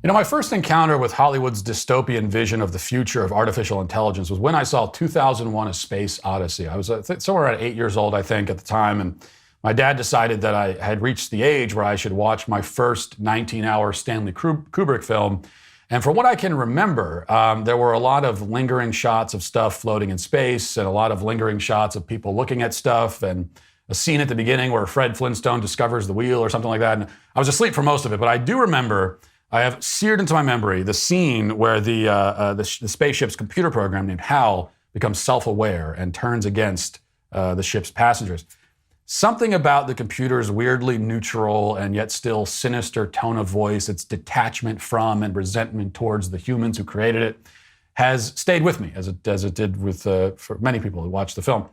My first encounter with Hollywood's dystopian vision of the future of artificial intelligence was when I saw 2001: A Space Odyssey. I was somewhere around 8 years old, I think, at the time, and my dad decided that I had reached the age where I should watch my first 19-hour Stanley Kubrick film. And from what I can remember, there were a lot of lingering shots of stuff floating in space and a lot of lingering shots of people looking at stuff, and a scene at the beginning where Fred Flintstone discovers the wheel or something like that. And I was asleep for most of it, but I do remember, I have seared into my memory the scene where the spaceship's computer program named HAL becomes self-aware and turns against the ship's passengers. Something about the computer's weirdly neutral and yet still sinister tone of voice, its detachment from and resentment towards the humans who created it, has stayed with me, as it did with for many people who watched the film.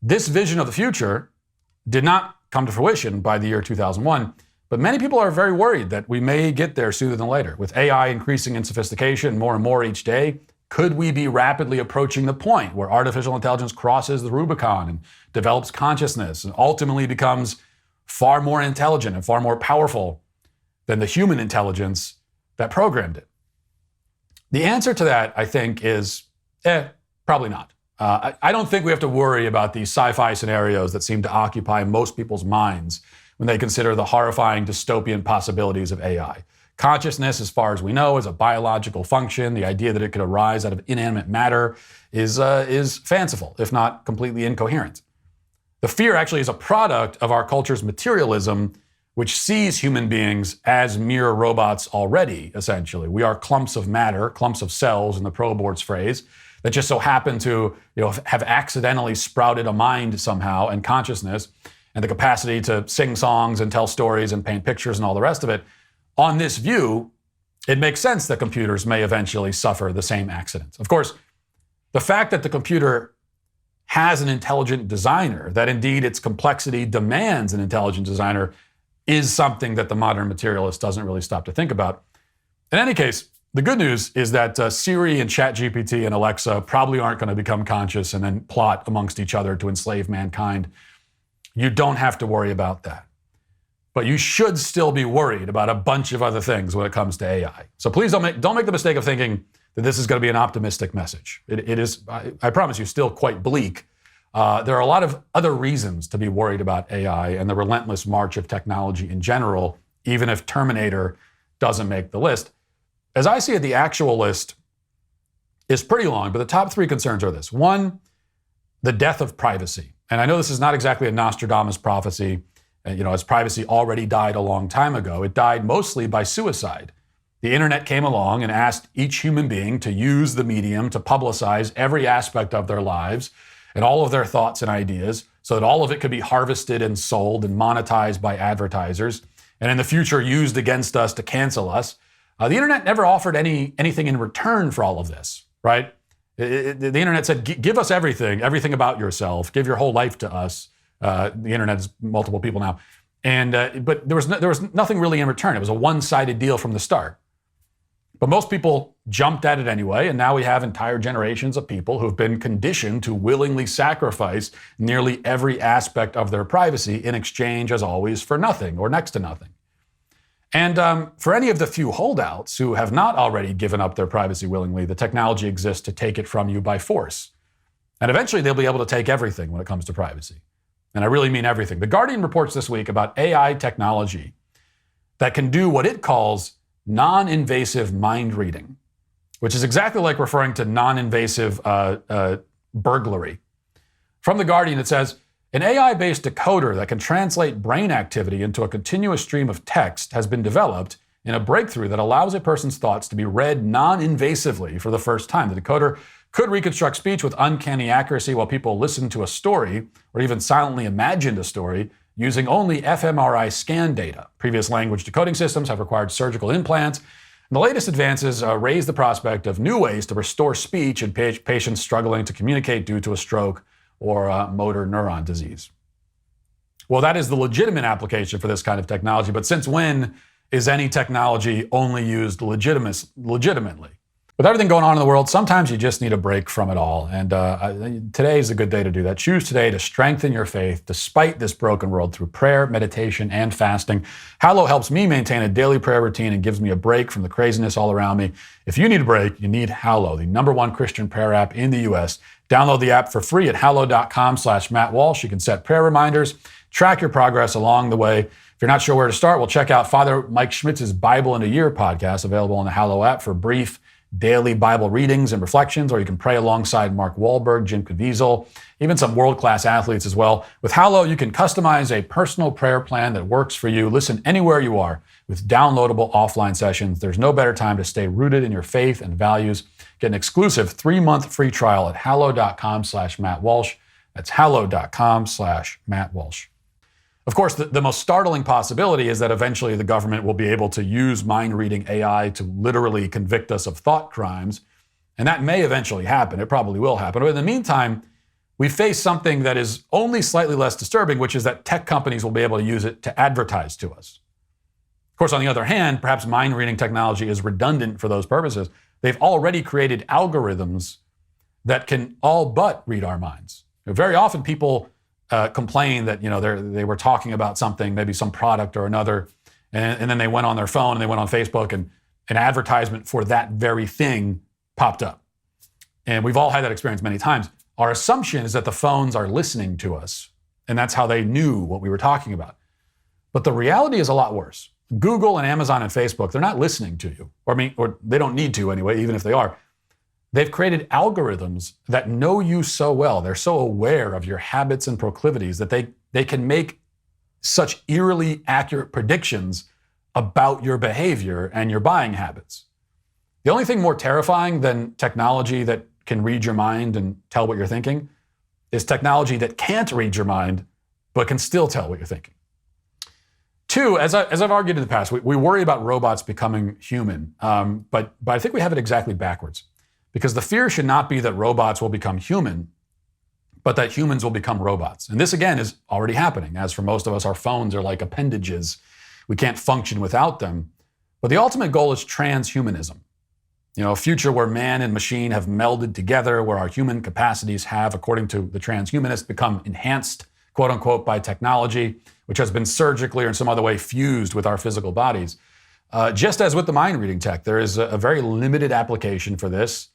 This vision of the future did not come to fruition by the year 2001, but many people are very worried that we may get there sooner than later. With AI increasing in sophistication more and more each day, could we be rapidly approaching the point where artificial intelligence crosses the Rubicon and develops consciousness and ultimately becomes far more intelligent and far more powerful than the human intelligence that programmed it? The answer to that, I think, is probably not. I don't think we have to worry about these sci-fi scenarios that seem to occupy most people's minds when they consider the horrifying dystopian possibilities of AI. Consciousness, as far as we know, is a biological function. The idea that it could arise out of inanimate matter is fanciful, if not completely incoherent. The fear actually is a product of our culture's materialism, which sees human beings as mere robots already, essentially. We are clumps of matter, clumps of cells, in the pro board's phrase, that just so happen to have accidentally sprouted a mind somehow and consciousness and the capacity to sing songs and tell stories and paint pictures and all the rest of it. On this view, it makes sense that computers may eventually suffer the same accidents. Of course, the fact that the computer has an intelligent designer, that indeed its complexity demands an intelligent designer, is something that the modern materialist doesn't really stop to think about. In any case, the good news is that Siri and ChatGPT and Alexa probably aren't going to become conscious and then plot amongst each other to enslave mankind. You don't have to worry about that. But you should still be worried about a bunch of other things when it comes to AI. So please don't make the mistake of thinking that this is going to be an optimistic message. It is, I promise you, still quite bleak. There are a lot of other reasons to be worried about AI and the relentless march of technology in general, even if Terminator doesn't make the list. As I see it, the actual list is pretty long, but the top three concerns are this. One, the death of privacy. And I know this is not exactly a Nostradamus prophecy, as privacy already died a long time ago. It died mostly by suicide. The internet came along and asked each human being to use the medium to publicize every aspect of their lives and all of their thoughts and ideas so that all of it could be harvested and sold and monetized by advertisers and in the future used against us to cancel us. The internet never offered anything in return for all of this, right? The internet said, give us everything about yourself, give your whole life to us. The internet is multiple people now. But there was nothing really in return. It was a one-sided deal from the start. But most people jumped at it anyway, and now we have entire generations of people who've been conditioned to willingly sacrifice nearly every aspect of their privacy in exchange, as always, for nothing or next to nothing. And for any of the few holdouts who have not already given up their privacy willingly, the technology exists to take it from you by force. And eventually they'll be able to take everything when it comes to privacy. And I really mean everything. The Guardian reports this week about AI technology that can do what it calls non-invasive mind reading, which is exactly like referring to non-invasive burglary. From The Guardian, it says, an AI-based decoder that can translate brain activity into a continuous stream of text has been developed in a breakthrough that allows a person's thoughts to be read non-invasively for the first time. The decoder could reconstruct speech with uncanny accuracy while people listen to a story or even silently imagined a story using only fMRI scan data. Previous language decoding systems have required surgical implants, and the latest advances raise the prospect of new ways to restore speech in patients struggling to communicate due to a stroke or motor neuron disease. Well, that is the legitimate application for this kind of technology, but since when is any technology only used legitimately? With everything going on in the world, sometimes you just need a break from it all. And today is a good day to do that. Choose today to strengthen your faith despite this broken world through prayer, meditation, and fasting. Hallow helps me maintain a daily prayer routine and gives me a break from the craziness all around me. If you need a break, you need Hallow, the #1 Christian prayer app in the U.S. Download the app for free at hallow.com/Matt Walsh. You can set prayer reminders, track your progress along the way. If you're not sure where to start, well, check out Father Mike Schmitz's Bible in a Year podcast, available on the Hallow app for brief daily Bible readings and reflections, or you can pray alongside Mark Wahlberg, Jim Caviezel, even some world-class athletes as well. With Hallow, you can customize a personal prayer plan that works for you. Listen anywhere you are with downloadable offline sessions. There's no better time to stay rooted in your faith and values. Get an exclusive 3-month free trial at hallow.com/Matt Walsh. That's hallow.com/Matt Walsh. Of course, the most startling possibility is that eventually the government will be able to use mind-reading AI to literally convict us of thought crimes. And that may eventually happen. It probably will happen. But in the meantime, we face something that is only slightly less disturbing, which is that tech companies will be able to use it to advertise to us. Of course, on the other hand, perhaps mind-reading technology is redundant for those purposes. They've already created algorithms that can all but read our minds. Very often people complain that they were talking about something, maybe some product or another, and then they went on their phone and they went on Facebook and an advertisement for that very thing popped up. And we've all had that experience many times. Our assumption is that the phones are listening to us, and that's how they knew what we were talking about. But the reality is a lot worse. Google and Amazon and Facebook, they're not listening to you, or they don't need to anyway, even if they are. They've created algorithms that know you so well. They're so aware of your habits and proclivities that they can make such eerily accurate predictions about your behavior and your buying habits. The only thing more terrifying than technology that can read your mind and tell what you're thinking is technology that can't read your mind, but can still tell what you're thinking. Two, as I've argued in the past, we worry about robots becoming human, but I think we have it exactly backwards. Because the fear should not be that robots will become human, but that humans will become robots. And this, again, is already happening. As for most of us, our phones are like appendages. We can't function without them. But the ultimate goal is transhumanism. A future where man and machine have melded together, where our human capacities have, according to the transhumanists, become enhanced, quote unquote, by technology, which has been surgically or in some other way fused with our physical bodies. Just as with the mind-reading tech, there is a very limited application for this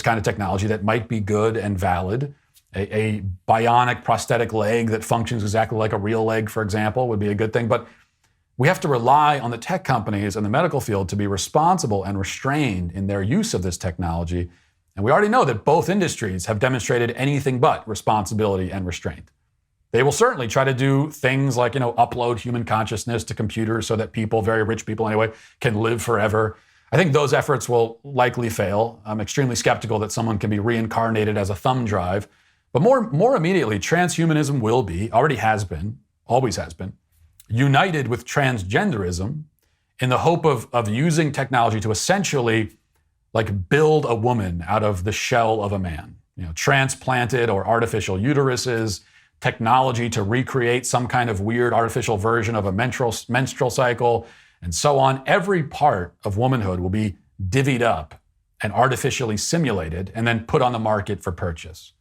kind of technology that might be good and valid. A bionic prosthetic leg that functions exactly like a real leg, for example, would be a good thing. But we have to rely on the tech companies and the medical field to be responsible and restrained in their use of this technology. And we already know that both industries have demonstrated anything but responsibility and restraint. They will certainly try to do things like, upload human consciousness to computers so that people, very rich people anyway, can live forever. I think those efforts will likely fail. I'm extremely skeptical that someone can be reincarnated as a thumb drive. But more immediately, transhumanism will be, already has been, always has been, united with transgenderism in the hope of using technology to essentially build a woman out of the shell of a man. Transplanted or artificial uteruses, technology to recreate some kind of weird artificial version of a menstrual cycle, and so on. Every part of womanhood will be divvied up and artificially simulated and then put on the market for purchase.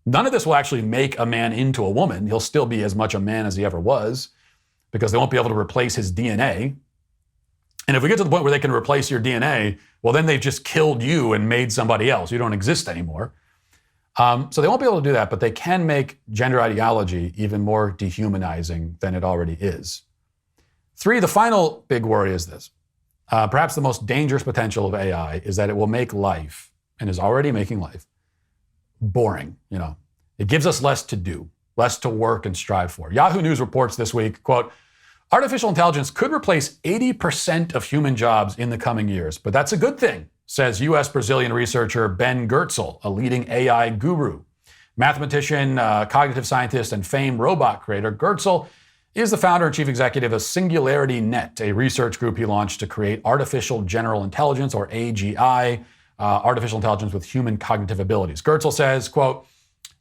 None of this will actually make a man into a woman. He'll still be as much a man as he ever was because they won't be able to replace his DNA. And if we get to the point where they can replace your DNA, well, then they've just killed you and made somebody else. You don't exist anymore. So they won't be able to do that, but they can make gender ideology even more dehumanizing than it already is. 3, the final big worry is this. Perhaps the most dangerous potential of AI is that it will make life, and is already making life, boring. It gives us less to do, less to work and strive for. Yahoo News reports this week, quote, artificial intelligence could replace 80% of human jobs in the coming years, but that's a good thing, says U.S.-Brazilian researcher Ben Goertzel, a leading AI guru. Mathematician, cognitive scientist, and famed robot creator, Goertzel is the founder and chief executive of SingularityNet, a research group he launched to create artificial general intelligence, or AGI, artificial intelligence with human cognitive abilities. Goertzel says, quote,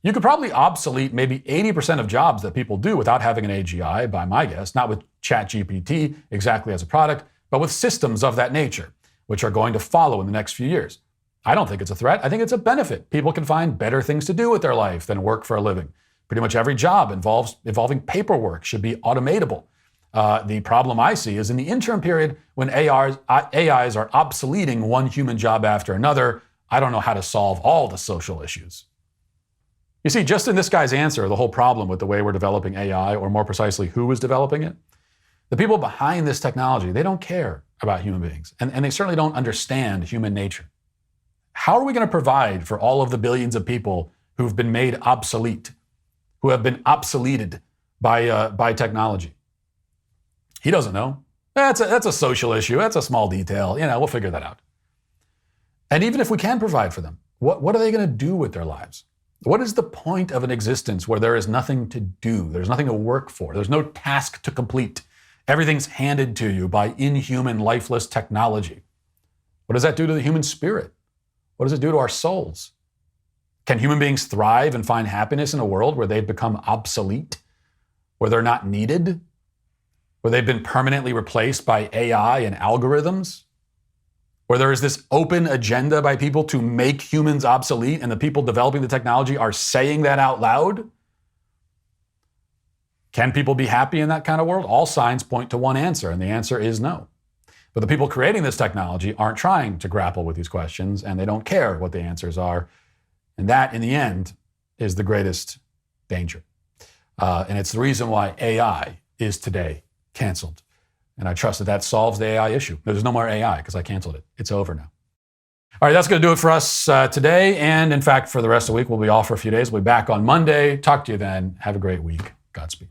you could probably obsolete maybe 80% of jobs that people do without having an AGI, by my guess, not with ChatGPT exactly as a product, but with systems of that nature, which are going to follow in the next few years. I don't think it's a threat. I think it's a benefit. People can find better things to do with their life than work for a living. Pretty much every job involving paperwork should be automatable. The problem I see is in the interim period when AIs are obsoleting one human job after another, I don't know how to solve all the social issues. You see, just in this guy's answer, the whole problem with the way we're developing AI, or more precisely, who is developing it, the people behind this technology, they don't care about human beings, and they certainly don't understand human nature. How are we going to provide for all of the billions of people who've been made obsolete, who have been obsoleted by technology? He doesn't know. That's a social issue. That's a small detail. We'll figure that out. And even if we can provide for them, what are they going to do with their lives? What is the point of an existence where there is nothing to do? There's nothing to work for. There's no task to complete. Everything's handed to you by inhuman, lifeless technology. What does that do to the human spirit? What does it do to our souls? Can human beings thrive and find happiness in a world where they've become obsolete, where they're not needed, where they've been permanently replaced by AI and algorithms, where there is this open agenda by people to make humans obsolete, and the people developing the technology are saying that out loud? Can people be happy in that kind of world? All signs point to one answer, and the answer is no. But the people creating this technology aren't trying to grapple with these questions, and they don't care what the answers are. And that, in the end, is the greatest danger. And it's the reason why AI is today canceled. And I trust that solves the AI issue. There's no more AI because I canceled it. It's over now. All right, that's going to do it for us today. And in fact, for the rest of the week, we'll be off for a few days. We'll be back on Monday. Talk to you then. Have a great week. Godspeed.